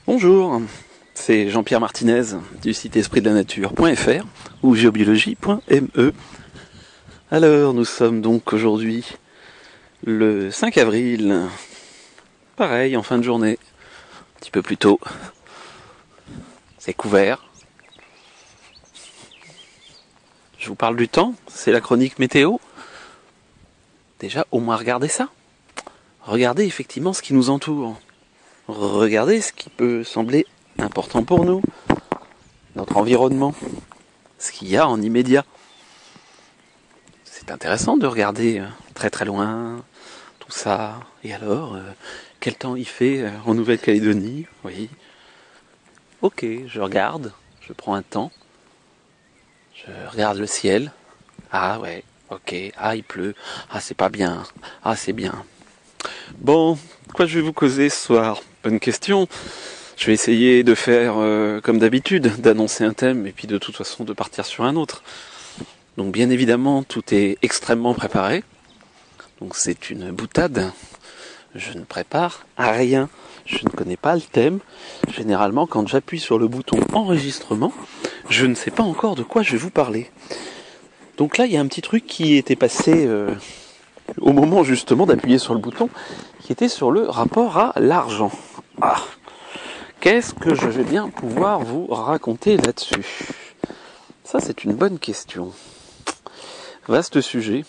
Bonjour, c'est Jean-Pierre Martinez du site espritdelanature.fr ou géobiologie.me. Alors, nous sommes donc aujourd'hui le 5 avril, pareil, en fin de journée, un petit peu plus tôt. C'est couvert. Je vous parle du temps, c'est la chronique météo. Déjà, au moins regardez ça. Regardez effectivement ce qui nous entoure. Regardez ce qui peut sembler important pour nous, notre environnement, ce qu'il y a en immédiat. C'est intéressant de regarder très très loin, tout ça. Et alors, quel temps il fait en Nouvelle-Calédonie? Oui. Ok, je regarde, je prends un temps, je regarde le ciel. Ah ouais, ok, ah il pleut, ah c'est pas bien, ah c'est bien. Bon, quoi je vais vous causer ce soir? Bonne question. Je vais essayer de faire comme d'habitude, d'annoncer un thème et puis de toute façon de partir sur un autre. Donc bien évidemment, tout est extrêmement préparé. Donc c'est une boutade. Je ne prépare à rien. Je ne connais pas le thème. Généralement, quand j'appuie sur le bouton enregistrement, je ne sais pas encore de quoi je vais vous parler. Donc là, il y a un petit truc qui était passé au moment justement d'appuyer sur le bouton, qui était sur le rapport à l'argent. Ah, qu'est-ce que je vais bien pouvoir vous raconter là-dessus? Ça, c'est une bonne question. Vaste sujet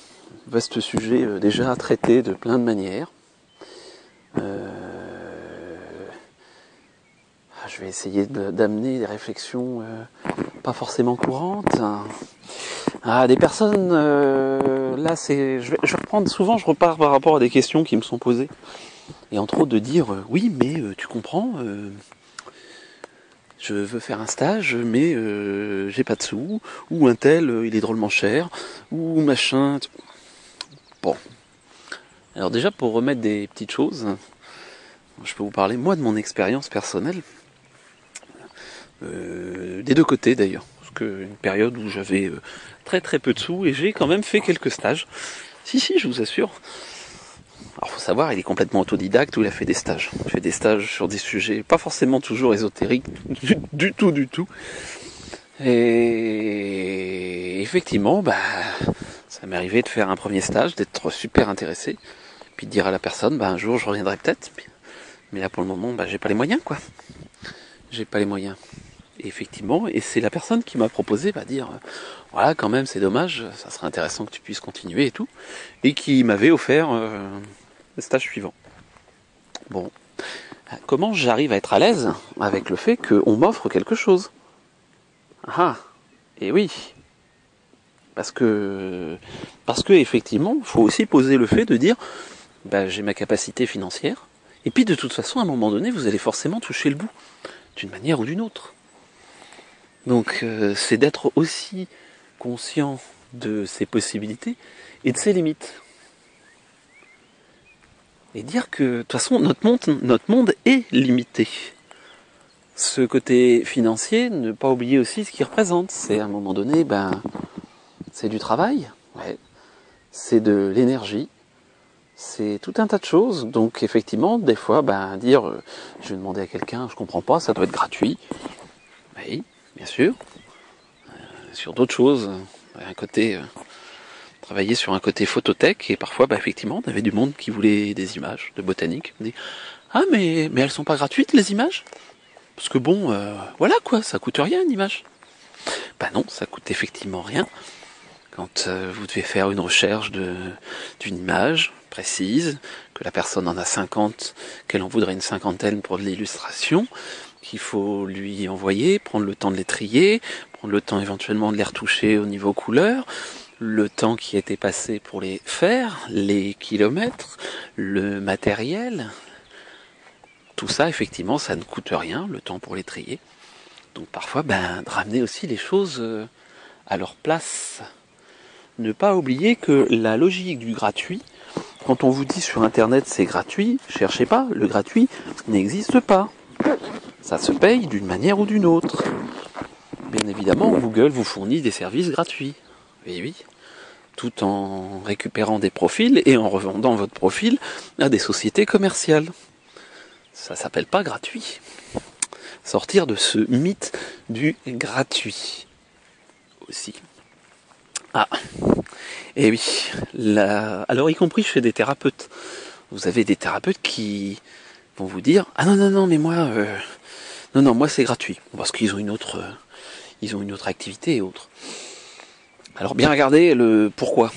déjà traité de plein de manières. Je vais essayer d'amener des réflexions pas forcément courantes. Des personnes, là, je vais reprendre, souvent je repars par rapport à des questions qui me sont posées. Et entre autres de dire, oui, mais tu comprends, je veux faire un stage, mais j'ai pas de sous, ou un tel, il est drôlement cher, ou machin. Bon. Alors déjà, pour remettre des petites choses, je peux vous parler, moi, de mon expérience personnelle, des deux côtés d'ailleurs. Parce qu'une période où j'avais très très peu de sous, et j'ai quand même fait quelques stages. Si, je vous assure. Alors faut savoir, il est complètement autodidacte ou il a fait des stages. Il fait des stages sur des sujets pas forcément toujours ésotériques, du tout. Et effectivement, ça m'est arrivé de faire un premier stage, d'être super intéressé, puis de dire à la personne, un jour je reviendrai peut-être, mais là pour le moment, j'ai pas les moyens, quoi. J'ai pas les moyens. Et effectivement, et c'est la personne qui m'a proposé, dire, voilà, quand même, c'est dommage, ça serait intéressant que tu puisses continuer et tout, et qui m'avait offert le stage suivant. Bon, comment j'arrive à être à l'aise avec le fait qu'on m'offre quelque chose? Et oui, parce que effectivement, il faut aussi poser le fait de dire, j'ai ma capacité financière, et puis de toute façon, à un moment donné, vous allez forcément toucher le bout, d'une manière ou d'une autre. Donc c'est d'être aussi conscient de ses possibilités et de ses limites. Et dire que, de toute façon, notre monde est limité. Ce côté financier, ne pas oublier aussi ce qu'il représente. C'est à un moment donné, c'est du travail, ouais. C'est de l'énergie, c'est tout un tas de choses. Donc effectivement, des fois, dire, je vais demander à quelqu'un, je comprends pas, ça doit être gratuit. Oui, bien sûr. Sur d'autres choses, un côté... travailler sur un côté photothèque, et parfois, effectivement, on avait du monde qui voulait des images de botanique. On dit, mais elles sont pas gratuites, les images? Parce que voilà quoi, ça coûte rien une image. Non, ça coûte effectivement rien. Quand vous devez faire une recherche d'une image précise, que la personne en a 50, qu'elle en voudrait une cinquantaine pour de l'illustration, qu'il faut lui envoyer, prendre le temps de les trier, prendre le temps éventuellement de les retoucher au niveau couleur, le temps qui était passé pour les faire, les kilomètres, le matériel, tout ça effectivement ça ne coûte rien, le temps pour les trier. Donc parfois de ramener aussi les choses à leur place. Ne pas oublier que la logique du gratuit, quand on vous dit sur internet c'est gratuit, cherchez pas, le gratuit n'existe pas. Ça se paye d'une manière ou d'une autre. Bien évidemment, Google vous fournit des services gratuits. Oui. Tout en récupérant des profils et en revendant votre profil à des sociétés commerciales. Ça s'appelle pas gratuit. sortir de ce mythe du gratuit aussi. Ah, et oui, alors y compris chez des thérapeutes. Vous avez des thérapeutes qui vont vous dire « Ah non, mais moi, moi c'est gratuit. » Parce qu'ils ont une autre activité et autre. Alors bien regarder le pourquoi.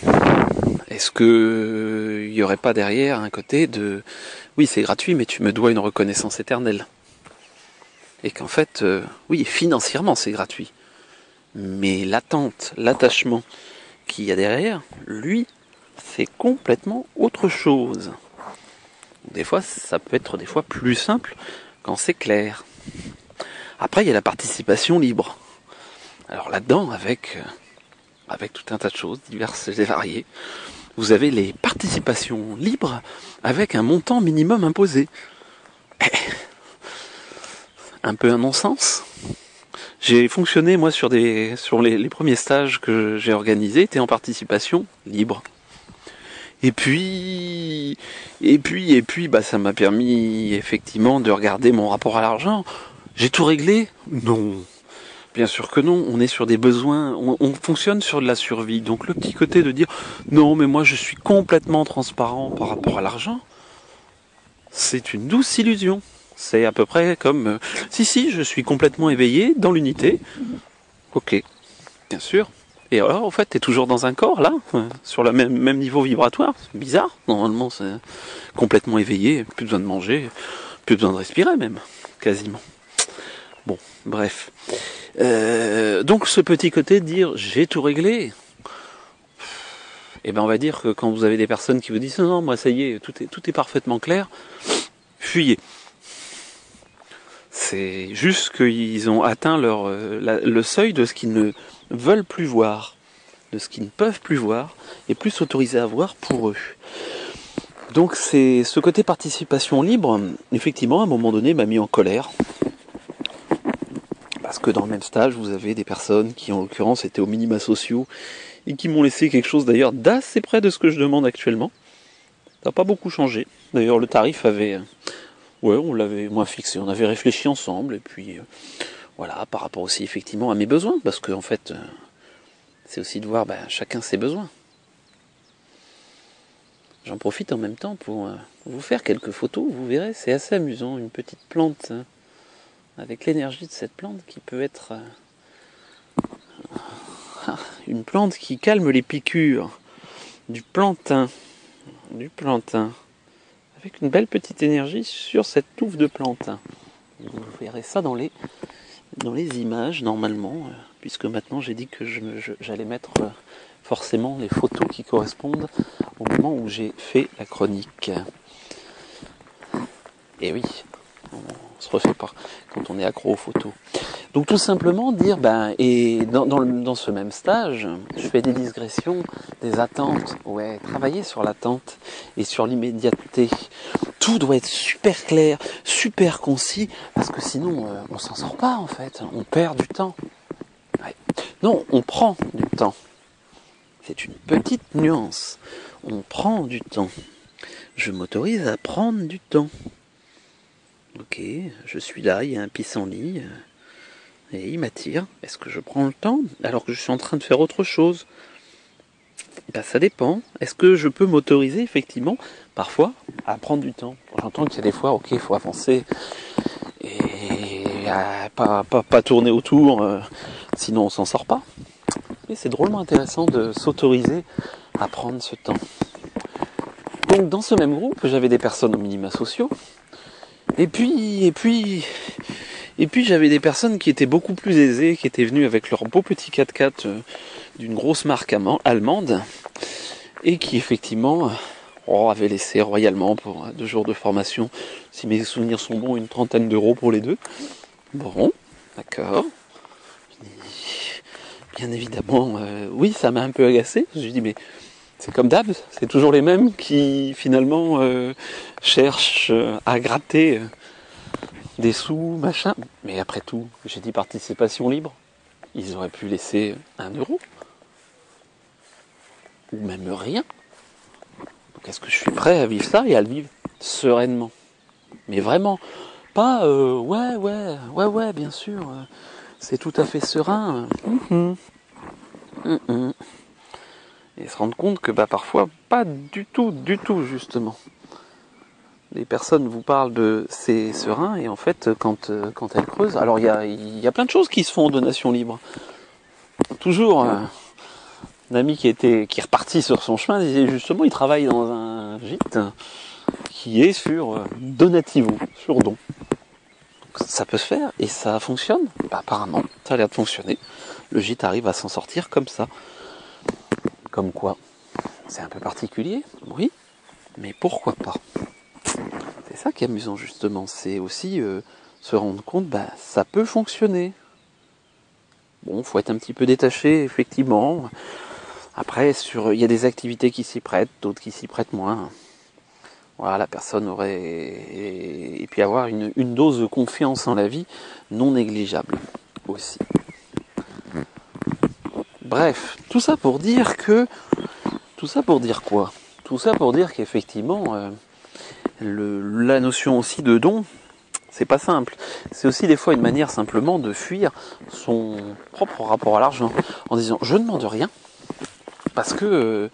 Est-ce que il y aurait pas derrière un côté de oui c'est gratuit mais tu me dois une reconnaissance éternelle. Et qu'en fait, oui financièrement c'est gratuit. Mais l'attente, l'attachement qu'il y a derrière, lui, c'est complètement autre chose. Des fois, ça peut être des fois plus simple quand c'est clair. Après, il y a la participation libre. Alors là-dedans, avec tout un tas de choses diverses et variées, vous avez les participations libres avec un montant minimum imposé. Un peu un non-sens. J'ai fonctionné, moi, sur les premiers stages que j'ai organisés, étaient en participation libre. Et puis, ça m'a permis effectivement de regarder mon rapport à l'argent. J'ai tout réglé? Non. Bien sûr que non, on est sur des besoins, on fonctionne sur de la survie. Donc le petit côté de dire, non mais moi je suis complètement transparent par rapport à l'argent, c'est une douce illusion. C'est à peu près comme, si, je suis complètement éveillé dans l'unité. Ok, bien sûr. Et alors, en fait, t'es toujours dans un corps, là, sur le même niveau vibratoire. C'est bizarre. Normalement, c'est complètement éveillé, plus besoin de manger, plus besoin de respirer même, quasiment. Bon, bref. Donc, ce petit côté de dire, j'ai tout réglé. Eh ben, on va dire que quand vous avez des personnes qui vous disent, non, moi, ça y est, tout est parfaitement clair, fuyez. C'est juste qu'ils ont atteint le seuil de ce qu'ils ne veulent plus voir, de ce qu'ils ne peuvent plus voir, et plus s'autoriser à voir pour eux. Donc c'est ce côté participation libre, effectivement, à un moment donné, m'a mis en colère. Parce que dans le même stage, vous avez des personnes qui, en l'occurrence, étaient aux minima sociaux, et qui m'ont laissé quelque chose d'ailleurs d'assez près de ce que je demande actuellement. Ça n'a pas beaucoup changé. D'ailleurs, le tarif avait... Ouais, on l'avait moins fixé, on avait réfléchi ensemble, et puis voilà, par rapport aussi effectivement à mes besoins, parce que en fait, c'est aussi de voir chacun ses besoins. J'en profite en même temps pour vous faire quelques photos, vous verrez, c'est assez amusant, une petite plante, avec l'énergie de cette plante qui peut être une plante qui calme les piqûres, du plantain, avec une belle petite énergie sur cette touffe de plantain. Vous verrez ça dans les images normalement, puisque maintenant j'ai dit que j'allais mettre forcément les photos qui correspondent au moment où j'ai fait la chronique. Et oui, on se refait pas quand on est accro aux photos. Donc tout simplement dire, et dans ce même stage, je fais des digressions, des attentes, ouais, travailler sur l'attente et sur l'immédiateté. Tout doit être super clair, super concis, parce que sinon on s'en sort pas en fait, on perd du temps. Ouais. Non, on prend du temps. C'est une petite nuance. On prend du temps. Je m'autorise à prendre du temps. Ok, je suis là, il y a un pissenlit, et il m'attire. Est-ce que je prends le temps alors que je suis en train de faire autre chose? Ça dépend. Est-ce que je peux m'autoriser effectivement, parfois, à prendre du temps? J'entends qu'il y a des fois, ok, il faut avancer et pas tourner autour, sinon on s'en sort pas. Et c'est drôlement intéressant de s'autoriser à prendre ce temps. Donc dans ce même groupe, j'avais des personnes aux minima sociaux, et puis j'avais des personnes qui étaient beaucoup plus aisées, qui étaient venues avec leur beau petit 4x4 d'une grosse marque allemande, et qui effectivement avaient laissé royalement pour 2 jours de formation, si mes souvenirs sont bons, une 30aine d'euros pour les deux. Bon, d'accord. Bien évidemment, oui, ça m'a un peu agacé. Je me suis dit, mais c'est comme d'hab, c'est toujours les mêmes qui finalement cherchent à gratter des sous, machin. Mais après tout, j'ai dit participation libre. Ils auraient pu laisser 1 euro. Ou même rien. Donc est-ce que je suis prêt à vivre ça et à le vivre sereinement? Mais vraiment, Pas ouais, bien sûr, c'est tout à fait serein. Et se rendre compte que parfois, pas du tout, justement. Les personnes vous parlent de c'est serein, et en fait, quand elles creusent, alors il y a plein de choses qui se font en donation libre. Toujours, un ami qui est reparti sur son chemin disait justement, il travaille dans un gîte qui est sur Donativo, sur don. Donc, ça peut se faire, et ça fonctionne. Apparemment, ça a l'air de fonctionner. Le gîte arrive à s'en sortir comme ça. Comme quoi, c'est un peu particulier, oui, mais pourquoi pas? C'est ça qui est amusant justement, c'est aussi se rendre compte, ça peut fonctionner. Bon, faut être un petit peu détaché, effectivement. Après, il y a des activités qui s'y prêtent, d'autres qui s'y prêtent moins. Voilà, la personne aurait... Et puis avoir une dose de confiance en la vie non négligeable aussi. Bref, tout ça pour dire que... Tout ça pour dire quoi? Tout ça pour dire qu'effectivement, la notion aussi de don, c'est pas simple. C'est aussi des fois une manière simplement de fuir son propre rapport à l'argent, en disant je ne demande rien parce que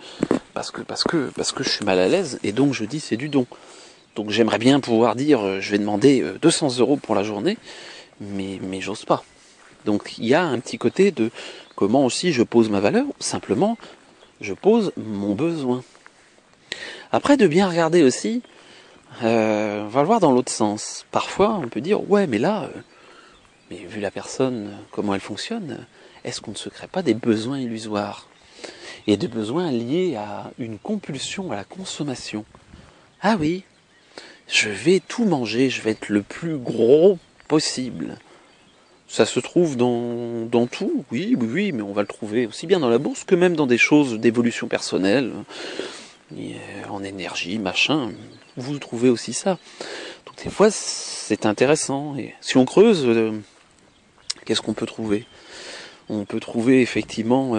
je suis mal à l'aise, et donc je dis c'est du don. Donc j'aimerais bien pouvoir dire je vais demander 200 € pour la journée, mais j'ose pas. Donc il y a un petit côté de comment aussi je pose ma valeur, simplement je pose mon besoin. Après, de bien regarder aussi, on va le voir dans l'autre sens. Parfois, on peut dire, ouais, mais là, mais vu la personne, comment elle fonctionne, est-ce qu'on ne se crée pas des besoins illusoires? Et des besoins liés à une compulsion à la consommation. Ah oui, je vais tout manger, je vais être le plus gros possible. Ça se trouve dans tout, oui, mais on va le trouver aussi bien dans la bourse que même dans des choses d'évolution personnelle, en énergie, machin. Vous trouvez aussi ça. Donc des fois, c'est intéressant. Et si on creuse, qu'est-ce qu'on peut trouver? On peut trouver effectivement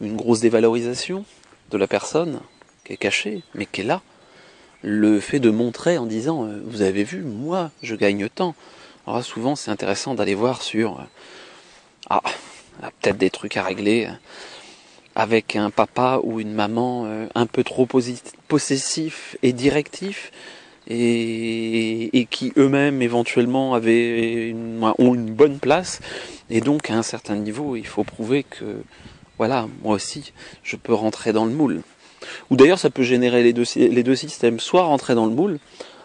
une grosse dévalorisation de la personne qui est cachée, mais qui est là. Le fait de montrer en disant vous avez vu, moi je gagne tant. Alors là, souvent c'est intéressant d'aller voir sur peut-être des trucs à régler avec un papa ou une maman un peu trop possessif et directif, et qui eux-mêmes éventuellement ont une bonne place, et donc à un certain niveau il faut prouver que voilà, moi aussi je peux rentrer dans le moule. Ou d'ailleurs ça peut générer les deux systèmes, soit rentrer dans le moule,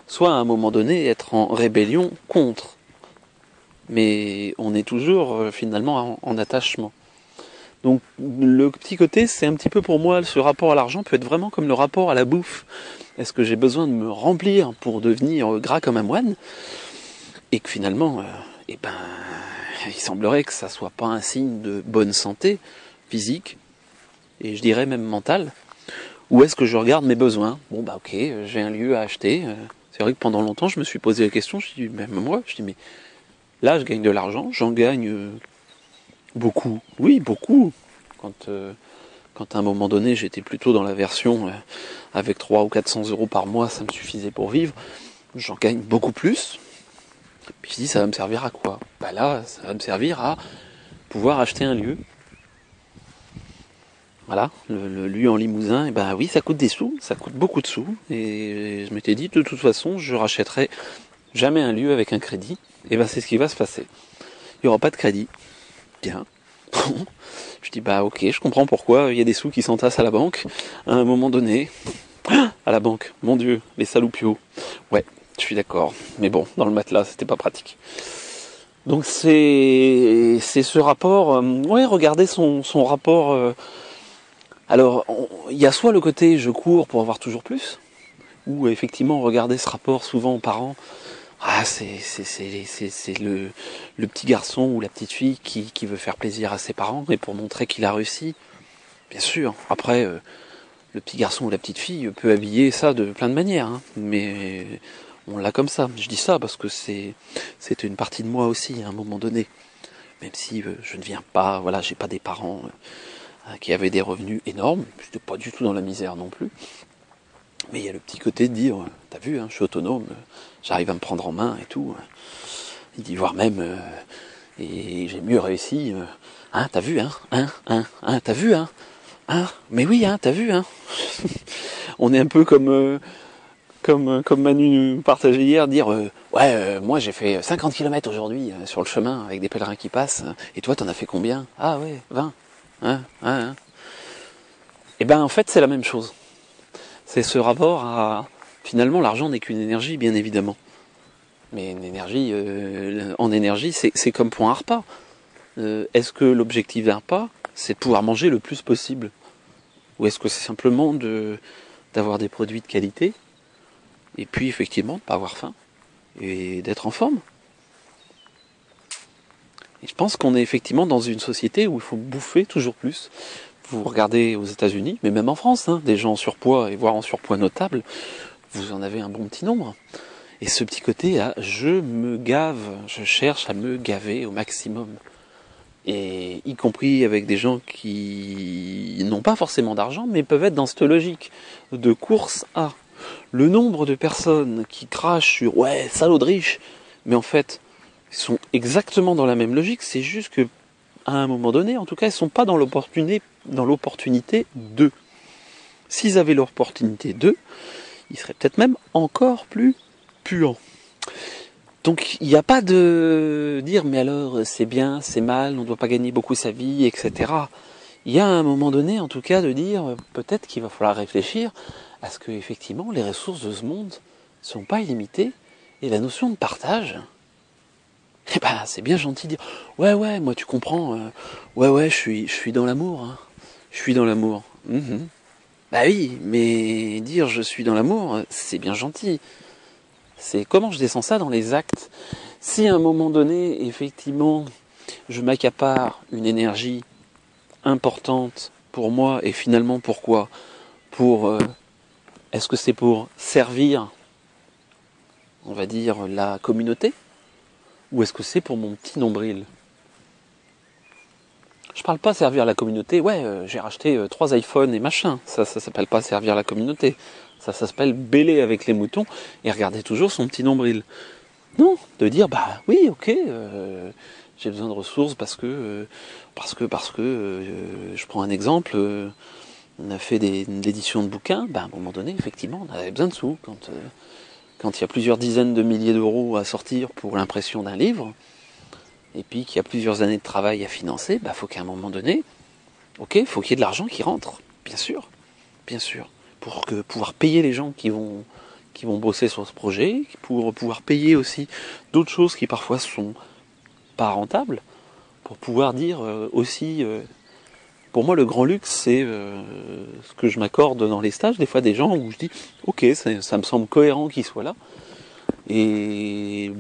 soit à un moment donné être en rébellion contre. Mais on est toujours finalement en attachement. Donc le petit côté, c'est un petit peu pour moi, ce rapport à l'argent peut être vraiment comme le rapport à la bouffe. Est-ce que j'ai besoin de me remplir pour devenir gras comme un moine? Et que finalement, il semblerait que ça soit pas un signe de bonne santé physique, et je dirais même mentale. Ou est-ce que je regarde mes besoins? Bon ok, j'ai un lieu à acheter. C'est vrai que pendant longtemps, je me suis posé la question, même moi, mais là, je gagne de l'argent, j'en gagne beaucoup. Oui, beaucoup. Quand à un moment donné, j'étais plutôt dans la version avec 300 ou 400 € par mois, ça me suffisait pour vivre. J'en gagne beaucoup plus. Puis je dis, ça va me servir à quoi? Là, ça va me servir à pouvoir acheter un lieu. Voilà, le lieu en Limousin, et oui, ça coûte des sous, ça coûte beaucoup de sous. Et je m'étais dit, de toute façon, je rachèterai jamais un lieu avec un crédit. Et c'est ce qui va se passer. Il n'y aura pas de crédit. Bien. Je dis ok, je comprends pourquoi il y a des sous qui s'entassent à la banque à un moment donné. À la banque, mon Dieu, les saloupios. Ouais, je suis d'accord. Mais bon, dans le matelas, c'était pas pratique. Donc c'est ce rapport. Regardez son rapport. Alors, il y a soit le côté je cours pour avoir toujours plus, ou effectivement regarder ce rapport souvent aux parents. C'est le petit garçon ou la petite fille qui veut faire plaisir à ses parents et pour montrer qu'il a réussi. Bien sûr. Après, le petit garçon ou la petite fille peut habiller ça de plein de manières, hein, mais on l'a comme ça. Je dis ça parce que c'était une partie de moi aussi à un moment donné. Même si je ne viens pas, j'ai pas des parents qui avaient des revenus énormes. Je n'étais pas du tout dans la misère non plus. Mais il y a le petit côté de dire, t'as vu, hein, je suis autonome, j'arrive à me prendre en main et tout. Il dit, voire même, et j'ai mieux réussi, hein, t'as vu, hein, t'as vu, hein, mais oui, hein, t'as vu, hein. On est un peu comme Manu nous partageait hier, dire moi j'ai fait 50 km aujourd'hui sur le chemin avec des pèlerins qui passent, et toi t'en as fait combien? Ah ouais, 20. Hein. Et ben en fait c'est la même chose. C'est ce rapport à... Finalement l'argent n'est qu'une énergie, bien évidemment. Mais une énergie, en énergie, c'est comme pour un repas. Est-ce que l'objectif d'un repas, c'est de pouvoir manger le plus possible? Ou est-ce que c'est simplement d'avoir des produits de qualité, et puis effectivement de ne pas avoir faim, et d'être en forme? Et je pense qu'on est effectivement dans une société où il faut bouffer toujours plus. Vous regardez aux États-Unis, mais même en France, hein, des gens en surpoids, et voire en surpoids notable, vous en avez un bon petit nombre. Et ce petit côté à je me gave, je cherche à me gaver au maximum. Et y compris avec des gens qui n'ont pas forcément d'argent, mais peuvent être dans cette logique de course à. Le nombre de personnes qui crachent sur ouais, salaud de riche, mais en fait, ils sont exactement dans la même logique, c'est juste que à un moment donné, en tout cas, ils ne sont pas dans l'opportunité d'eux. S'ils avaient l'opportunité d'eux, ils seraient peut-être même encore plus puants. Donc il n'y a pas de dire mais alors c'est bien, c'est mal, on ne doit pas gagner beaucoup sa vie, etc. Il y a un moment donné en tout cas de dire peut-être qu'il va falloir réfléchir à ce que effectivement les ressources de ce monde ne sont pas illimitées et la notion de partage, eh ben c'est bien gentil de dire ouais moi tu comprends, ouais je suis dans l'amour, hein. Je suis dans l'amour. Bah oui, mais dire je suis dans l'amour, c'est bien gentil. C'est comment je descends ça dans les actes. Si à un moment donné, effectivement, je m'accapare une énergie importante pour moi, et finalement pourquoi? Est-ce que c'est pour servir, on va dire, la communauté? Ou est-ce que c'est pour mon petit nombril? Je parle pas servir la communauté, j'ai racheté 3 iPhones et machin. Ça s'appelle pas servir la communauté. Ça s'appelle bêler avec les moutons et regarder toujours son petit nombril. Non, de dire bah oui, ok, j'ai besoin de ressources parce que je prends un exemple, on a fait une édition de bouquins, à un moment donné, effectivement, on avait besoin de sous. Quand il y a plusieurs dizaines de milliers d'euros à sortir pour l'impression d'un livre, et puis qu'il y a plusieurs années de travail à financer, faut qu'à un moment donné, faut qu'il y ait de l'argent qui rentre, bien sûr, pour pouvoir payer les gens qui vont bosser sur ce projet, pour pouvoir payer aussi d'autres choses qui parfois sont pas rentables, pour pouvoir dire aussi, pour moi le grand luxe c'est ce que je m'accorde dans les stages, des fois des gens où je dis ok ça me semble cohérent qu'ils soient là, et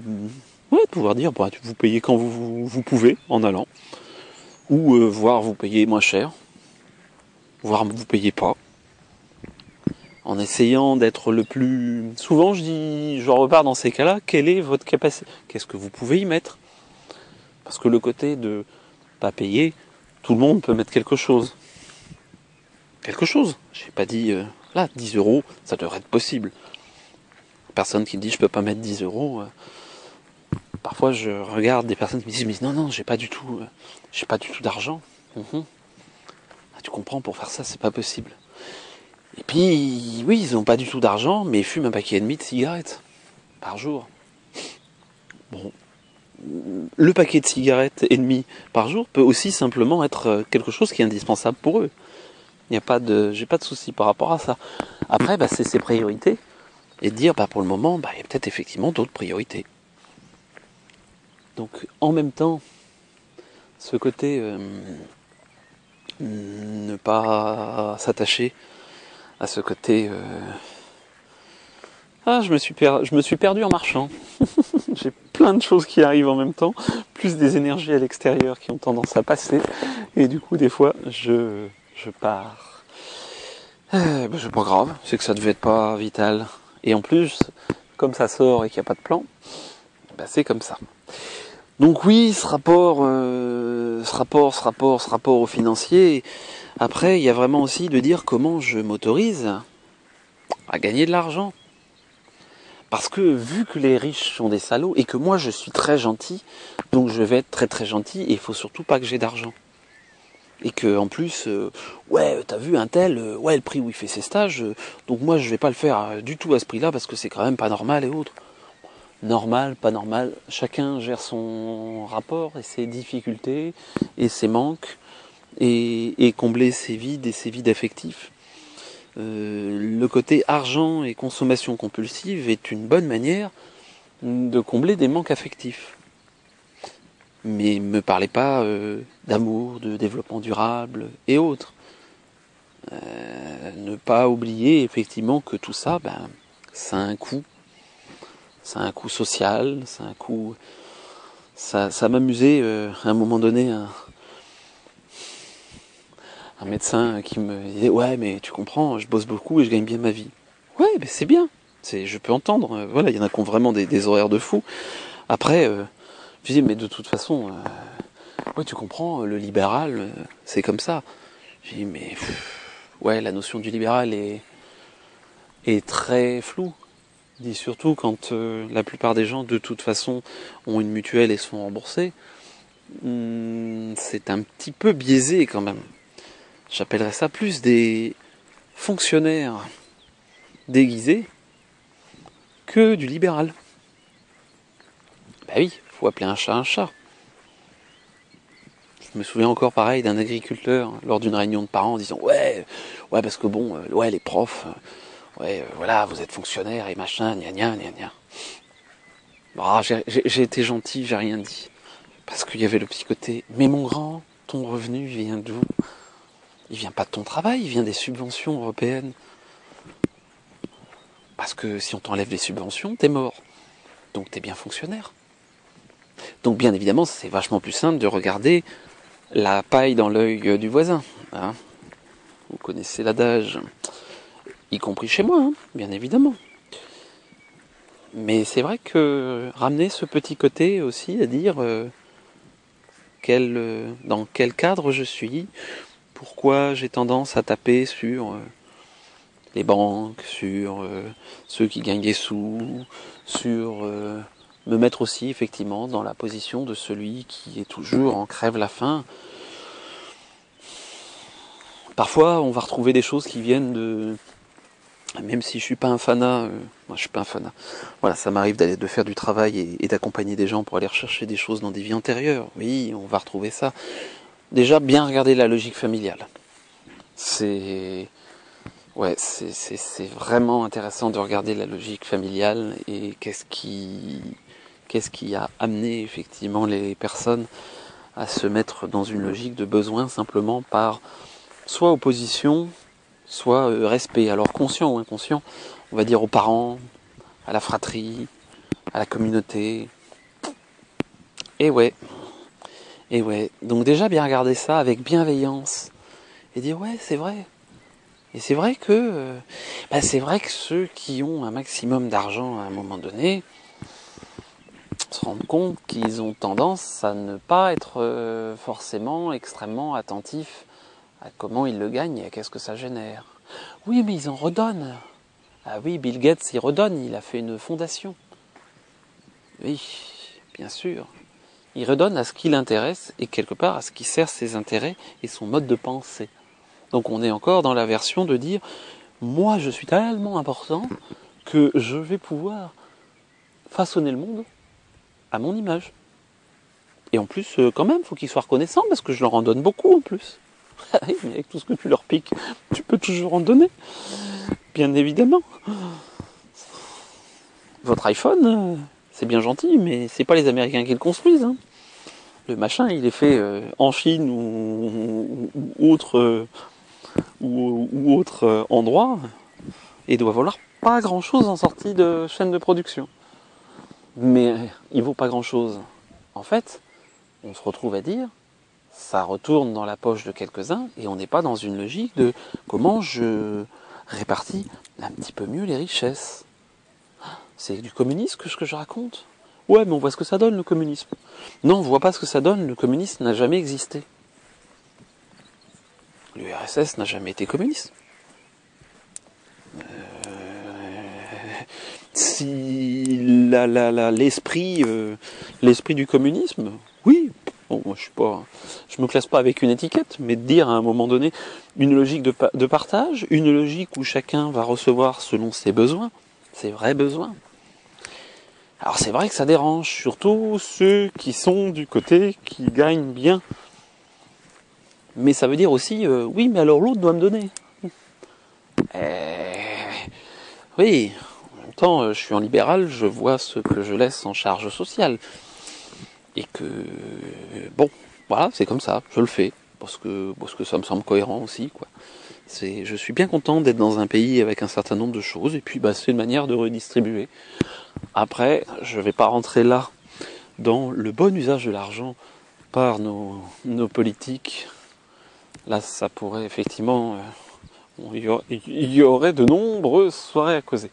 de pouvoir dire vous payez quand vous pouvez en allant, ou voire vous payez moins cher, voire vous payez pas, en essayant d'être le plus... Souvent je repars dans ces cas-là, quelle est votre capacité? Qu'est-ce que vous pouvez y mettre? Parce que le côté de pas payer, tout le monde peut mettre quelque chose. J'ai pas dit, 10 euros, ça devrait être possible. Personne qui me dit je peux pas mettre 10 euros. Parfois je regarde des personnes qui me disent mais non, j'ai pas du tout d'argent. Tu comprends, pour faire ça, c'est pas possible. Et puis, oui, ils n'ont pas du tout d'argent, mais ils fument un paquet et demi de cigarettes par jour. Bon, le paquet de cigarettes et demi par jour peut aussi simplement être quelque chose qui est indispensable pour eux. J'ai pas de souci par rapport à ça. Après, c'est ses priorités, et de dire, pour le moment, il y a peut-être effectivement d'autres priorités. Donc, en même temps, ce côté ne pas s'attacher à ce côté je me suis perdu en marchant. J'ai plein de choses qui arrivent en même temps, plus des énergies à l'extérieur qui ont tendance à passer, et du coup des fois je pars. C'est pas grave, c'est que ça devait être pas vital, et en plus comme ça sort et qu'il n'y a pas de plan, c'est comme ça. Donc oui, ce rapport au financier. Après, il y a vraiment aussi de dire comment je m'autorise à gagner de l'argent. Parce que vu que les riches sont des salauds et que moi je suis très gentil, donc je vais être très très gentil et il faut surtout pas que j'ai d'argent. Et que en plus, ouais, t'as vu un tel, ouais, le prix où il fait ses stages, donc moi je vais pas le faire du tout à ce prix-là parce que c'est quand même pas normal et autres. Normal, pas normal, chacun gère son rapport et ses difficultés et ses manques et combler ses vides et ses vides affectifs. Le côté argent et consommation compulsive est une bonne manière de combler des manques affectifs. Mais me parlez pas d'amour, de développement durable et autres. Ne pas oublier effectivement que tout ça, ben, ça a un coût. Ça a un coût social, ça a un coût... Ça m'amusait à un moment donné un médecin qui me disait ouais mais tu comprends, je bosse beaucoup et je gagne bien ma vie. Ouais mais c'est bien, je peux entendre, voilà, il y en a qui ont vraiment des horaires de fou. Après, je dis mais de toute façon, ouais tu comprends, le libéral, c'est comme ça. Je dis mais ouais la notion du libéral est très floue. Je dis surtout quand la plupart des gens de toute façon ont une mutuelle et sont remboursés, c'est un petit peu biaisé quand même. J'appellerais ça plus des fonctionnaires déguisés que du libéral. Bah oui, faut appeler un chat un chat. Je me souviens encore pareil d'un agriculteur lors d'une réunion de parents en disant ouais parce que bon, ouais les profs, voilà vous êtes fonctionnaires et machin, gna gna gna gna. Bon, j'ai été gentil, j'ai rien dit parce qu'il y avait le petit côté mais mon grand, ton revenu vient d'où? Il vient pas de ton travail, il vient des subventions européennes. Parce que si on t'enlève les subventions, t'es mort. Donc t'es bien fonctionnaire. Donc bien évidemment, c'est vachement plus simple de regarder la paille dans l'œil du voisin. Hein. Vous connaissez l'adage, y compris chez moi, hein, bien évidemment. Mais c'est vrai que ramener ce petit côté aussi à dire dans quel cadre je suis, pourquoi j'ai tendance à taper sur les banques, sur ceux qui gagnent des sous, sur me mettre aussi effectivement dans la position de celui qui est toujours en crève la faim. Parfois on va retrouver des choses qui viennent de... Même si je suis pas un fanat, moi je suis pas un fanat. Voilà, ça m'arrive de faire du travail et d'accompagner des gens pour aller rechercher des choses dans des vies antérieures. Oui, on va retrouver ça. Déjà bien regarder la logique familiale. C'est vraiment intéressant de regarder la logique familiale et qu'est-ce qui a amené effectivement les personnes à se mettre dans une logique de besoin simplement par soit opposition, soit respect. Alors conscient ou inconscient, on va dire aux parents, à la fratrie, à la communauté. Et ouais, et ouais. Donc déjà bien regarder ça avec bienveillance et dire ouais c'est vrai. Et c'est vrai que ceux qui ont un maximum d'argent à un moment donné se rendent compte qu'ils ont tendance à ne pas être forcément extrêmement attentifs à comment ils le gagnent et à qu'est-ce que ça génère. Oui, mais ils en redonnent. Ah oui, Bill Gates, il redonne, il a fait une fondation. Oui, bien sûr. Il redonne à ce qui l'intéresse et quelque part à ce qui sert ses intérêts et son mode de pensée. Donc on est encore dans la version de dire moi je suis tellement important que je vais pouvoir façonner le monde à mon image. Et en plus, quand même, faut qu'ils soient reconnaissants parce que je leur en donne beaucoup en plus. Oui, mais avec tout ce que tu leur piques, tu peux toujours en donner. Bien évidemment. Votre iPhone, c'est bien gentil, mais c'est pas les Américains qui le construisent. Hein. Le machin, il est fait en Chine ou autre endroit et doit valoir pas grand chose en sortie de chaîne de production. Mais il vaut pas grand chose. En fait, on se retrouve à dire ça retourne dans la poche de quelques-uns et on n'est pas dans une logique de comment je répartis un petit peu mieux les richesses. C'est du communisme que je raconte. Ouais, mais on voit ce que ça donne le communisme. Non, on voit pas ce que ça donne, le communisme n'a jamais existé. L'URSS n'a jamais été communiste. Si l'esprit du communisme, oui. Bon, moi je me classe pas avec une étiquette, mais de dire à un moment donné une logique de partage, une logique où chacun va recevoir selon ses besoins, ses vrais besoins. Alors c'est vrai que ça dérange, surtout ceux qui sont du côté qui gagnent bien. Mais ça veut dire aussi, oui, mais alors l'autre doit me donner. Oui, en même temps, je suis en libéral, je vois ce que je laisse en charge sociale. Et que, bon, voilà, c'est comme ça, je le fais, parce que ça me semble cohérent aussi, quoi. Je suis bien content d'être dans un pays avec un certain nombre de choses, et puis c'est une manière de redistribuer. Après, je vais pas rentrer là, dans le bon usage de l'argent par nos politiques. Là, ça pourrait effectivement... il y aurait de nombreuses soirées à causer.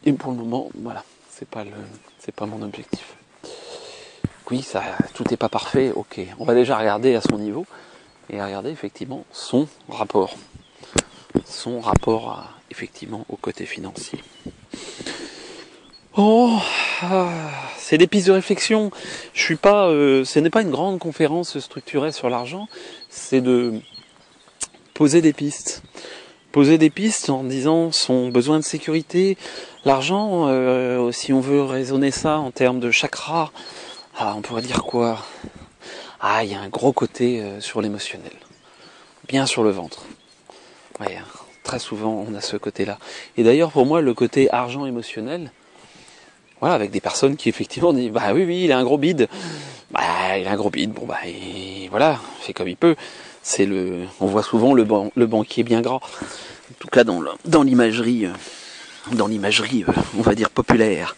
Et pour le moment, voilà, c'est pas mon objectif. Oui, tout n'est pas parfait, ok. On va déjà regarder à son niveau et regarder effectivement son rapport effectivement au côté financier. Oh, c'est des pistes de réflexion. Ce n'est pas une grande conférence structurée sur l'argent, c'est de poser des pistes. Poser des pistes en disant son besoin de sécurité, l'argent, si on veut raisonner ça en termes de chakra, on pourrait dire quoi ? Il y a un gros côté sur l'émotionnel, bien sur le ventre. Ouais, très souvent on a ce côté-là. Et d'ailleurs pour moi le côté argent émotionnel, voilà, avec des personnes qui effectivement disent oui, il a un gros bide. Il a un gros bide, voilà, fait comme il peut. On voit souvent le banquier bien gras. En tout cas dans l'imagerie, on va dire populaire.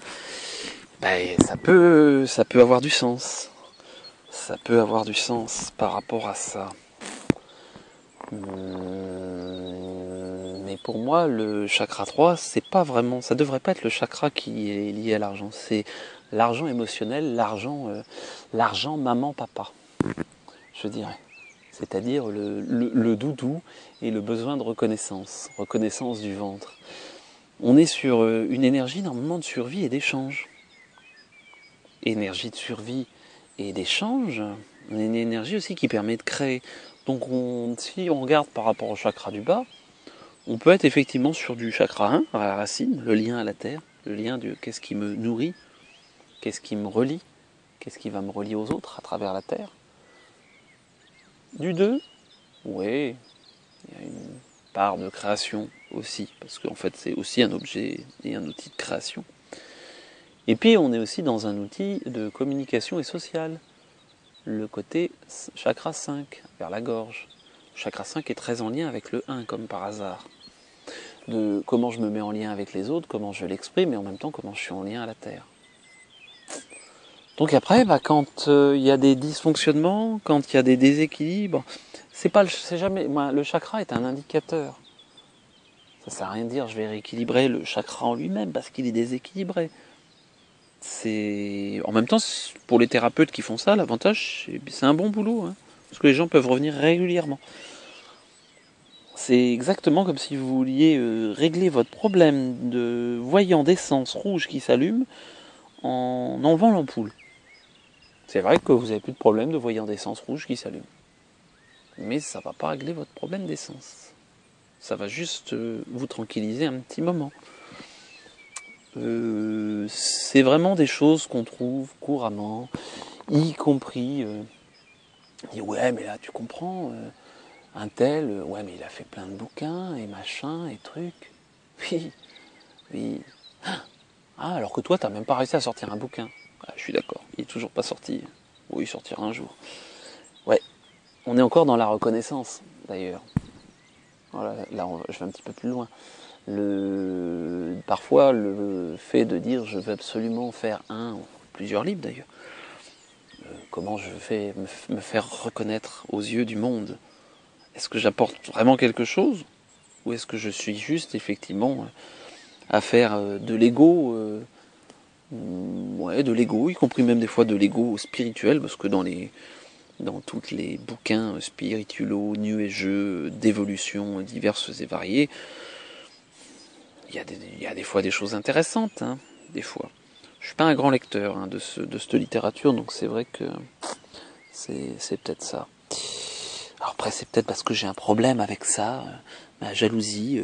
Ça peut avoir du sens. Ça peut avoir du sens par rapport à ça. Mais pour moi, le chakra 3, c'est pas vraiment, ça devrait pas être le chakra qui est lié à l'argent. C'est l'argent émotionnel, l'argent maman-papa, je dirais. C'est-à-dire le doudou et le besoin de reconnaissance du ventre. On est sur une énergie normalement de survie et d'échange. Énergie de survie et d'échange, une énergie aussi qui permet de créer. Donc si on regarde par rapport au chakra du bas, on peut être effectivement sur du chakra 1, à la racine, le lien à la terre, le lien de qu'est-ce qui me nourrit, qu'est-ce qui me relie, qu'est-ce qui va me relier aux autres à travers la terre. Du 2, oui, il y a une part de création aussi, parce qu'en fait c'est aussi un objet et un outil de création. Et puis on est aussi dans un outil de communication et social, le côté chakra 5, vers la gorge. Le chakra 5 est très en lien avec le 1, comme par hasard. De comment je me mets en lien avec les autres, comment je l'exprime, et en même temps comment je suis en lien à la terre. Donc après, quand il y a des dysfonctionnements, quand il y a des déséquilibres, le chakra est un indicateur. Ça sert à rien de dire je vais rééquilibrer le chakra en lui-même parce qu'il est déséquilibré. En même temps, pour les thérapeutes qui font ça, l'avantage, c'est un bon boulot, parce que les gens peuvent revenir régulièrement. C'est exactement comme si vous vouliez régler votre problème de voyant d'essence rouge qui s'allume en enlevant l'ampoule. C'est vrai que vous n'avez plus de problème de voyant d'essence rouge qui s'allume. Mais ça ne va pas régler votre problème d'essence. Ça va juste vous tranquilliser un petit moment. C'est vraiment des choses qu'on trouve couramment, y compris ouais mais là tu comprends, un tel, ouais mais il a fait plein de bouquins et machin et trucs. Oui. Alors que toi t'as même pas réussi à sortir un bouquin. Je suis d'accord, il est toujours pas sorti. Oui, il sortira un jour. Ouais, on est encore dans la reconnaissance d'ailleurs. Voilà, là je vais un petit peu plus loin. Parfois le fait de dire je veux absolument faire plusieurs livres d'ailleurs, comment je vais me faire reconnaître aux yeux du monde, est-ce que j'apporte vraiment quelque chose ou est-ce que je suis juste effectivement à faire de l'ego, de l'ego, y compris même des fois de l'ego spirituel, parce que dans tous les bouquins spirituels, nuageux, d'évolution diverses et variées, il y a des fois des choses intéressantes, hein, des fois. Je suis pas un grand lecteur hein, de cette littérature, donc c'est vrai que c'est peut-être ça. Alors après, c'est peut-être parce que j'ai un problème avec ça, ma jalousie,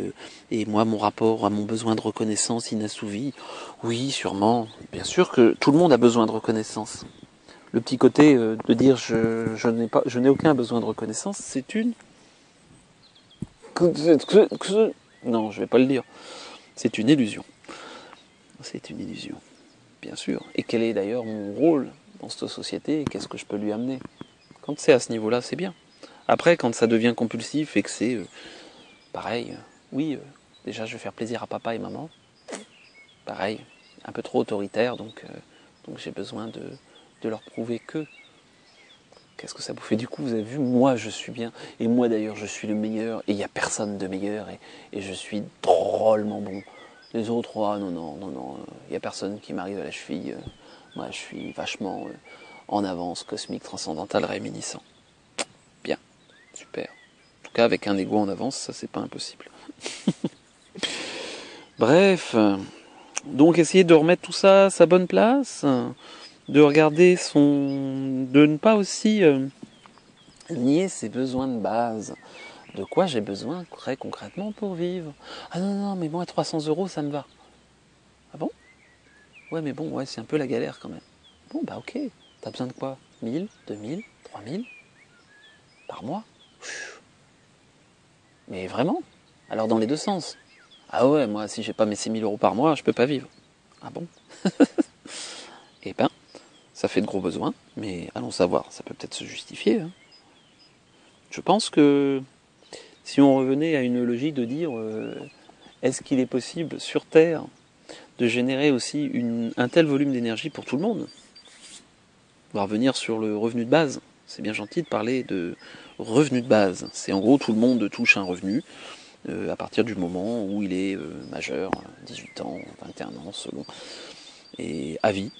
et moi, mon rapport à mon besoin de reconnaissance inassouvi. Oui, sûrement. Bien sûr que tout le monde a besoin de reconnaissance. Le petit côté de dire je n'ai aucun besoin de reconnaissance, c'est une... Non, je vais pas le dire. C'est une illusion. C'est une illusion, bien sûr. Et quel est d'ailleurs mon rôle dans cette société et qu'est-ce que je peux lui amener? Quand c'est à ce niveau-là, c'est bien. Après, quand ça devient compulsif et que c'est pareil, oui, déjà je vais faire plaisir à papa et maman. Pareil, un peu trop autoritaire, donc j'ai besoin de leur prouver que. Qu'est-ce que ça vous fait du coup? Vous avez vu, moi je suis bien. Et moi d'ailleurs je suis le meilleur. Et il n'y a personne de meilleur. Et je suis drôlement bon. Les autres, oh, non, non, non, non. Il n'y a personne qui m'arrive à la cheville. Moi je suis vachement en avance, cosmique, transcendantal, réminiscent. Bien, super. En tout cas avec un ego en avance, ça c'est pas impossible. Bref, donc essayer de remettre tout ça à sa bonne place, de regarder de ne pas aussi nier ses besoins de base. De quoi j'ai besoin très concrètement pour vivre? Ah non, non, mais moi 300 € ça me va. Ah bon? Ouais, mais bon, ouais, c'est un peu la galère quand même. Bon, bah ok. T'as besoin de quoi? 1000, 2000, 3000 par mois? Mais vraiment? Alors dans les deux sens. Ah ouais, moi si j'ai pas mes 6000 € par mois, je peux pas vivre. Ah bon? Eh ben, ça fait de gros besoins, mais allons savoir, ça peut peut-être se justifier. Hein. Je pense que si on revenait à une logique de dire est-ce qu'il est possible sur Terre de générer aussi un tel volume d'énergie pour tout le monde? On va revenir sur le revenu de base. C'est bien gentil de parler de revenu de base. C'est en gros tout le monde touche un revenu à partir du moment où il est majeur, 18 ans, 21 ans selon, et à vie.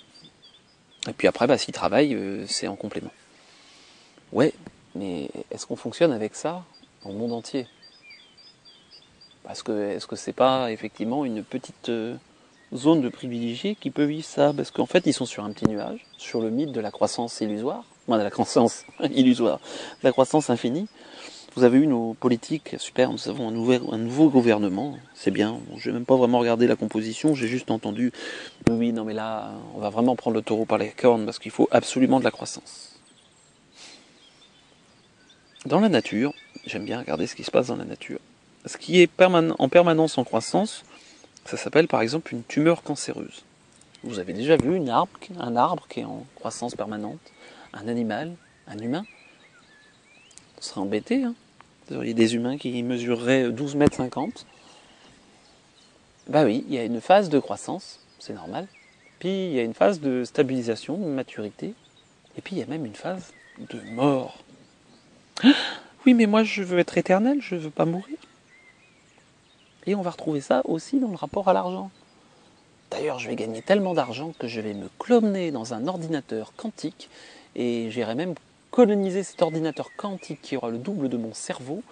Et puis après, bah, s'il travaille, c'est en complément. Ouais, mais est-ce qu'on fonctionne avec ça dans le monde entier? Parce que est-ce que c'est pas effectivement une petite zone de privilégiés qui peut vivre ça? Parce qu'en fait, ils sont sur un petit nuage, sur le mythe de la croissance illusoire, de la croissance illusoire, de la croissance infinie. Vous avez eu nos politiques, super, nous avons un nouveau gouvernement, c'est bien. Bon, je n'ai même pas vraiment regardé la composition, j'ai juste entendu, oui, non mais là, on va vraiment prendre le taureau par les cornes parce qu'il faut absolument de la croissance. Dans la nature, j'aime bien regarder ce qui se passe dans la nature. Ce qui est en permanence en croissance, ça s'appelle par exemple une tumeur cancéreuse. Vous avez déjà vu un arbre qui est en croissance permanente, un animal, un humain? On serait embêté, hein. Vous auriez des humains qui mesureraient 12 mètres 50. Bah oui, il y a une phase de croissance, c'est normal. Puis il y a une phase de stabilisation, de maturité. Et puis il y a même une phase de mort. Oui, mais moi je veux être éternel, je veux pas mourir. Et on va retrouver ça aussi dans le rapport à l'argent. D'ailleurs, je vais gagner tellement d'argent que je vais me cloner dans un ordinateur quantique et j'irai même coloniser cet ordinateur quantique qui aura le double de mon cerveau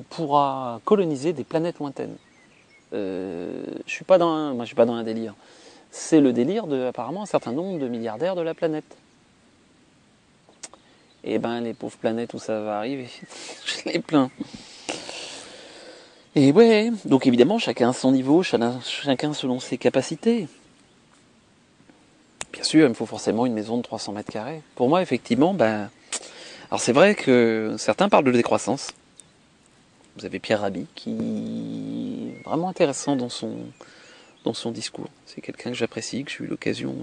pourra coloniser des planètes lointaines. Moi, je suis pas dans un délire. C'est le délire de apparemment un certain nombre de milliardaires de la planète. Et ben, les pauvres planètes où ça va arriver, je les plains. Et ouais, donc évidemment, chacun à son niveau, chacun selon ses capacités. Bien sûr, il me faut forcément une maison de 300 mètres carrés. Pour moi, effectivement, ben... Alors c'est vrai que certains parlent de décroissance. Vous avez Pierre Rabhi qui est vraiment intéressant dans son discours. C'est quelqu'un que j'apprécie, que j'ai eu l'occasion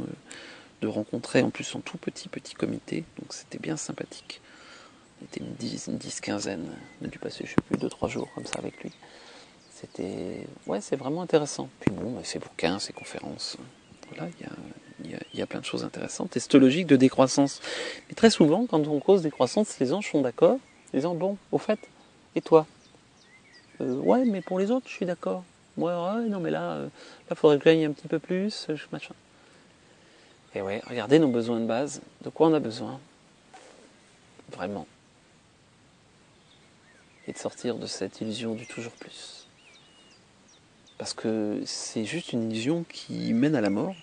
de rencontrer en plus en tout petit comité. Donc c'était bien sympathique. On était une 10-15aine. On a dû passer, je sais plus, 2-3 jours comme ça avec lui. Ouais, c'est vraiment intéressant. Puis bon, ses bouquins, ses conférences. Voilà, il y a plein de choses intéressantes. Et cette logique de décroissance. Mais très souvent, quand on cause décroissance, les gens sont d'accord, disant bon, au fait, et toi? Ouais, mais pour les autres, je suis d'accord. Moi, ouais, non, mais là, faudrait que j'aille un petit peu plus, machin. Et ouais, regardez nos besoins de base. De quoi on a besoin? Vraiment. Et de sortir de cette illusion du toujours plus. Parce que c'est juste une illusion qui mène à la mort,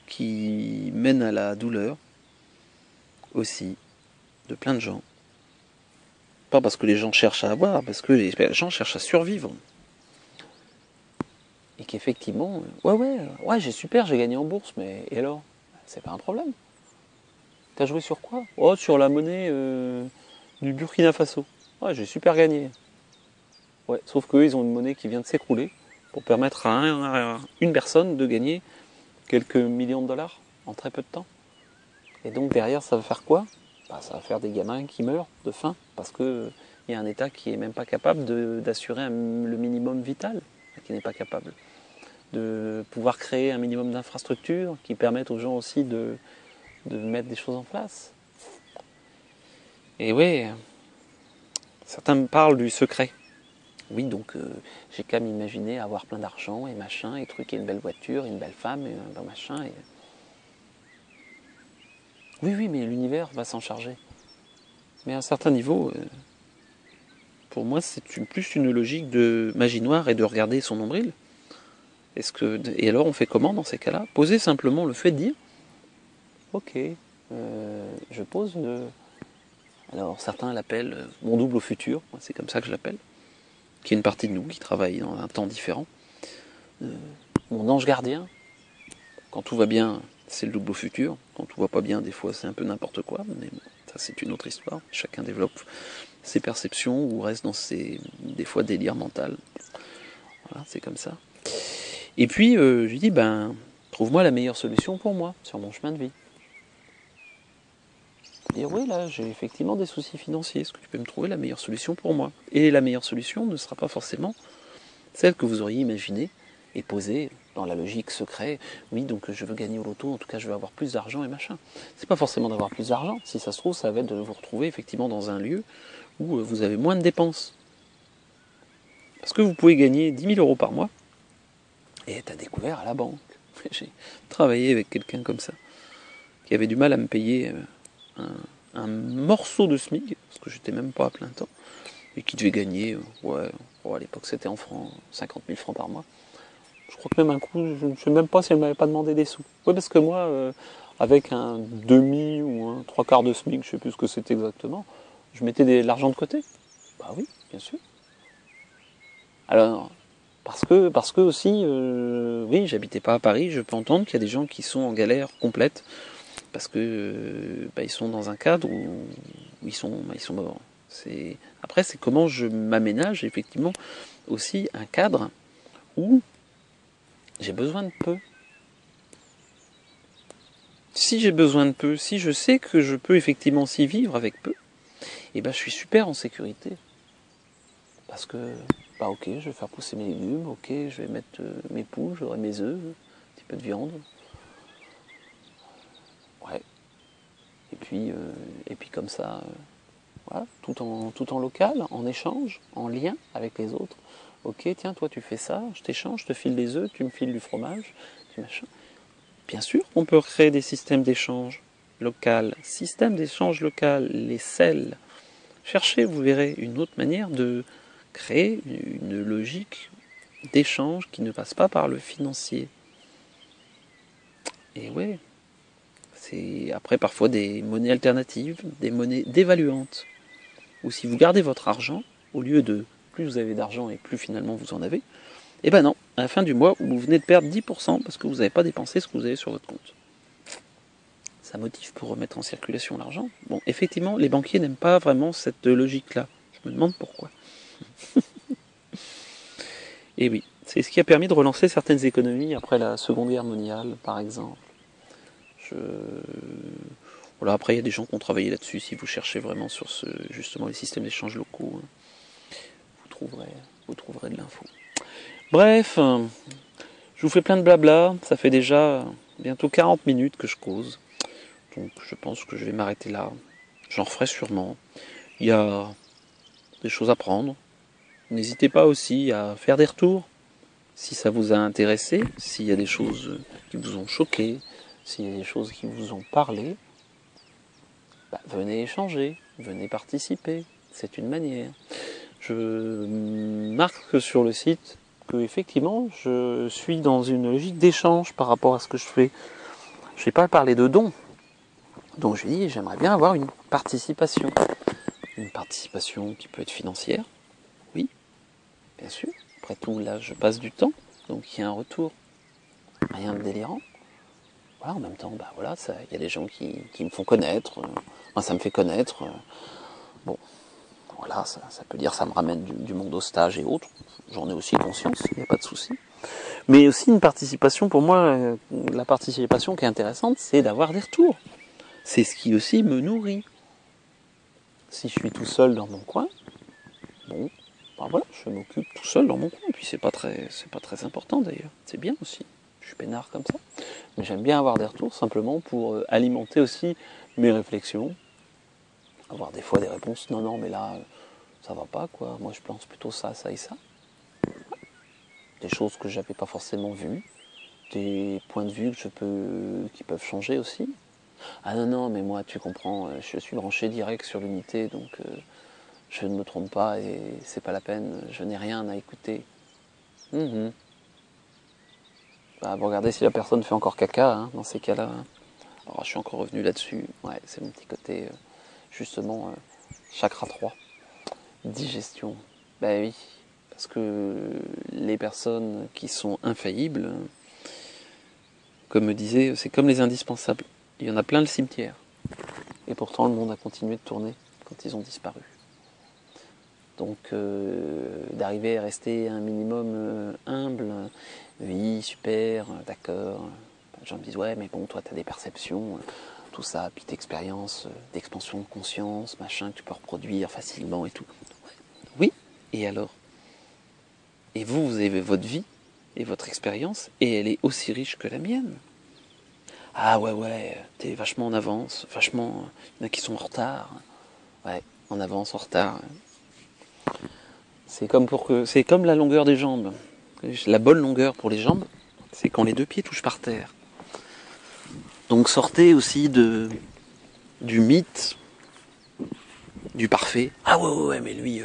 qui mène à la douleur aussi, de plein de gens. Pas parce que les gens cherchent à avoir, parce que les gens cherchent à survivre. Et qu'effectivement, ouais, j'ai super, j'ai gagné en bourse, mais et alors? C'est pas un problème. T'as joué sur quoi? Oh, sur la monnaie du Burkina Faso. Ouais, j'ai super gagné. Ouais, sauf qu'eux, ils ont une monnaie qui vient de s'écrouler pour permettre à une personne de gagner quelques millions de dollars en très peu de temps. Et donc derrière, ça va faire quoi? Bah, ça va faire des gamins qui meurent de faim parce que il y a un État qui est même pas capable d'assurer le minimum vital, qui n'est pas capable de pouvoir créer un minimum d'infrastructures qui permettent aux gens aussi de mettre des choses en place. Et oui, certains me parlent du secret. Oui, donc j'ai qu'à m'imaginer avoir plein d'argent et machin, et trucs, et une belle voiture, et une belle femme, et un bon machin. Et... Oui, mais l'univers va s'en charger. Mais à un certain niveau, pour moi, c'est plus une logique de magie noire et de regarder son nombril. Et alors, on fait comment dans ces cas-là? Poser simplement le fait de dire, ok, je pose le... Alors, certains l'appellent mon double au futur, c'est comme ça que je l'appelle, qui est une partie de nous, qui travaille dans un temps différent. Mon ange gardien, quand tout va bien, c'est le double au futur. Quand tout va pas bien, des fois, c'est un peu n'importe quoi, mais bon, ça, c'est une autre histoire. Chacun développe ses perceptions ou reste dans ses, des fois, délires mentaux. Voilà, c'est comme ça. Et puis, je lui dis, trouve-moi la meilleure solution pour moi, sur mon chemin de vie. Dire, oui, là, j'ai effectivement des soucis financiers, est-ce que tu peux me trouver la meilleure solution pour moi? Et la meilleure solution ne sera pas forcément celle que vous auriez imaginée et posée dans la logique secrète. Oui, donc je veux gagner au loto, en tout cas je veux avoir plus d'argent et machin. C'est pas forcément d'avoir plus d'argent, si ça se trouve, ça va être de vous retrouver effectivement dans un lieu où vous avez moins de dépenses. Parce que vous pouvez gagner 10 000 euros par mois et être à découvert à la banque. J'ai travaillé avec quelqu'un comme ça, qui avait du mal à me payer un morceau de SMIC, parce que j'étais même pas à plein temps, et qui devait gagner, à l'époque c'était en francs, 50 000 francs par mois. Je crois que même un coup, je ne sais même pas si elle m'avait pas demandé des sous. Oui, parce que moi, avec un demi ou un trois quarts de SMIC, je sais plus ce que c'était exactement, je mettais de l'argent de côté. Bah oui, bien sûr. Alors, parce que aussi, oui, j'habitais pas à Paris, je peux entendre qu'il y a des gens qui sont en galère complète, parce que ils sont dans un cadre où ils sont morts. Après, c'est comment je m'aménage effectivement aussi un cadre où j'ai besoin de peu. Si j'ai besoin de peu, si je sais que je peux effectivement s'y vivre avec peu, et je suis super en sécurité. Parce que, ok, je vais faire pousser mes légumes, ok, je vais mettre mes poules, j'aurai mes œufs, un petit peu de viande. Ouais. Et puis comme ça, voilà, tout en local, en échange, en lien avec les autres. Ok, tiens, toi tu fais ça, je t'échange, je te file des œufs, tu me files du fromage, du machin. Bien sûr qu'on peut créer des systèmes d'échange local. Système d'échange local, les SEL. Cherchez, vous verrez, une autre manière de créer une logique d'échange qui ne passe pas par le financier. Et ouais, c'est après parfois des monnaies alternatives, des monnaies dévaluantes. Ou si vous gardez votre argent, au lieu de plus vous avez d'argent et plus finalement vous en avez, eh ben non, à la fin du mois, vous venez de perdre 10% parce que vous n'avez pas dépensé ce que vous avez sur votre compte. Ça motive pour remettre en circulation l'argent. Bon, effectivement, les banquiers n'aiment pas vraiment cette logique-là. Je me demande pourquoi. Et oui, c'est ce qui a permis de relancer certaines économies après la Seconde Guerre mondiale, par exemple. Voilà, après, il y a des gens qui ont travaillé là-dessus. Si vous cherchez vraiment sur justement les systèmes d'échange locaux, vous trouverez de l'info. Bref, je vous fais plein de blabla. Ça fait déjà bientôt 40 minutes que je cause. Donc je pense que je vais m'arrêter là. J'en referai sûrement. Il y a des choses à prendre. N'hésitez pas aussi à faire des retours. Si ça vous a intéressé, s'il y a des choses qui vous ont choqué, s'il y a des choses qui vous ont parlé, venez échanger, venez participer. C'est une manière. Je marque sur le site que effectivement je suis dans une logique d'échange par rapport à ce que je fais. Je n'ai pas parlé de dons. Donc je lui dis, j'aimerais bien avoir une participation. Une participation qui peut être financière, oui, bien sûr. Après tout, là, je passe du temps, donc il y a un retour. Rien de délirant. Voilà, en même temps, bah voilà, il y a des gens qui me font connaître. Moi, ça me fait connaître. Bon, voilà, ça peut dire, ça me ramène du monde au stage et autres. J'en ai aussi conscience, il n'y a pas de souci. Mais aussi une participation, pour moi, la participation qui est intéressante, c'est d'avoir des retours. C'est ce qui aussi me nourrit. Si je suis tout seul dans mon coin, bon, ben voilà, je m'occupe tout seul dans mon coin. Et puis c'est pas très important d'ailleurs. C'est bien aussi. Je suis peinard comme ça. Mais j'aime bien avoir des retours simplement pour alimenter aussi mes réflexions. Avoir des fois des réponses. Non, mais là, ça va pas quoi. Moi je pense plutôt ça, ça et ça. Des choses que j'avais pas forcément vues. Des points de vue qui peuvent changer aussi. Ah non, mais moi tu comprends, je suis branché direct sur l'unité, donc je ne me trompe pas et c'est pas la peine, je n'ai rien à écouter. Bah, vous regardez si la personne fait encore caca, hein, dans ces cas-là. Alors je suis encore revenu là-dessus, ouais, c'est mon petit côté, justement, chakra 3, digestion. Ben oui, parce que les personnes qui sont infaillibles, comme me disait, c'est comme les indispensables. Il y en a plein le cimetière. Et pourtant le monde a continué de tourner quand ils ont disparu. Donc d'arriver à rester un minimum humble, oui, super, d'accord. Les gens me disent, ouais, mais bon, toi, tu as des perceptions, tout ça, puis d'expérience, d'expansion de conscience, machin, que tu peux reproduire facilement et tout. Ouais. Oui, et alors? Et vous avez votre vie et votre expérience, et elle est aussi riche que la mienne. Ah ouais, t'es vachement en avance, vachement, il y en a qui sont en retard. Ouais, en avance, en retard. C'est comme la longueur des jambes. La bonne longueur pour les jambes, c'est quand les deux pieds touchent par terre. Donc sortez aussi du mythe, du parfait. Ah ouais, mais lui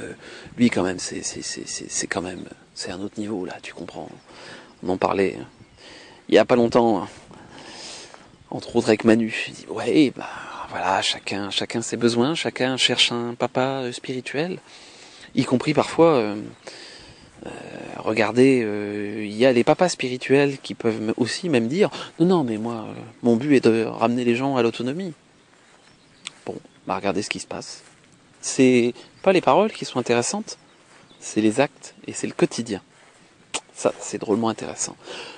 quand même, c'est quand même, c'est un autre niveau là, tu comprends. On en parlait il y a pas longtemps, entre autres avec Manu. Je dis ouais, bah voilà, chacun ses besoins, chacun cherche un papa spirituel, y compris parfois. Regardez, il y a les papas spirituels qui peuvent aussi même dire non, mais moi, mon but est de ramener les gens à l'autonomie. Bon, bah regardez ce qui se passe. C'est pas les paroles qui sont intéressantes, c'est les actes et c'est le quotidien. Ça, c'est drôlement intéressant.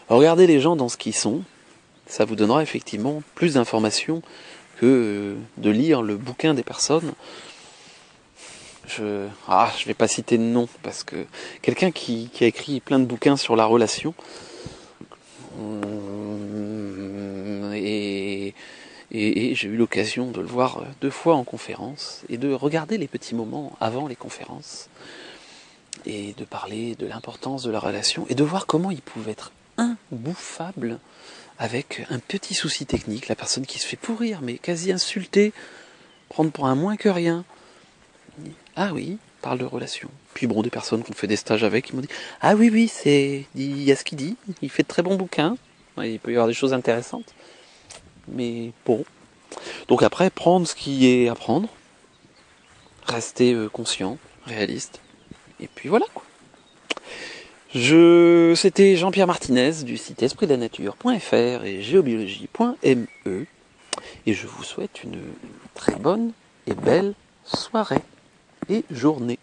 Regardez les gens dans ce qu'ils sont, ça vous donnera effectivement plus d'informations que de lire le bouquin des personnes. Je vais pas citer de nom, parce que quelqu'un qui a écrit plein de bouquins sur la relation, et j'ai eu l'occasion de le voir 2 fois en conférence, et de regarder les petits moments avant les conférences, et de parler de l'importance de la relation, et de voir comment il pouvait être imbouffable avec un petit souci technique, la personne qui se fait pourrir, mais quasi insulter, prendre pour un moins que rien. Ah oui, parle de relation. Puis bon, des personnes qui ont fait des stages avec, ils m'ont dit ah oui, il y a ce qu'il dit, il fait de très bons bouquins, ouais, il peut y avoir des choses intéressantes. Mais bon. Donc après, prendre ce qui est à prendre, rester conscient, réaliste, et puis voilà quoi. C'était Jean-Pierre Martinez du site espritdanature.fr et géobiologie.me, et je vous souhaite une très bonne et belle soirée et journée.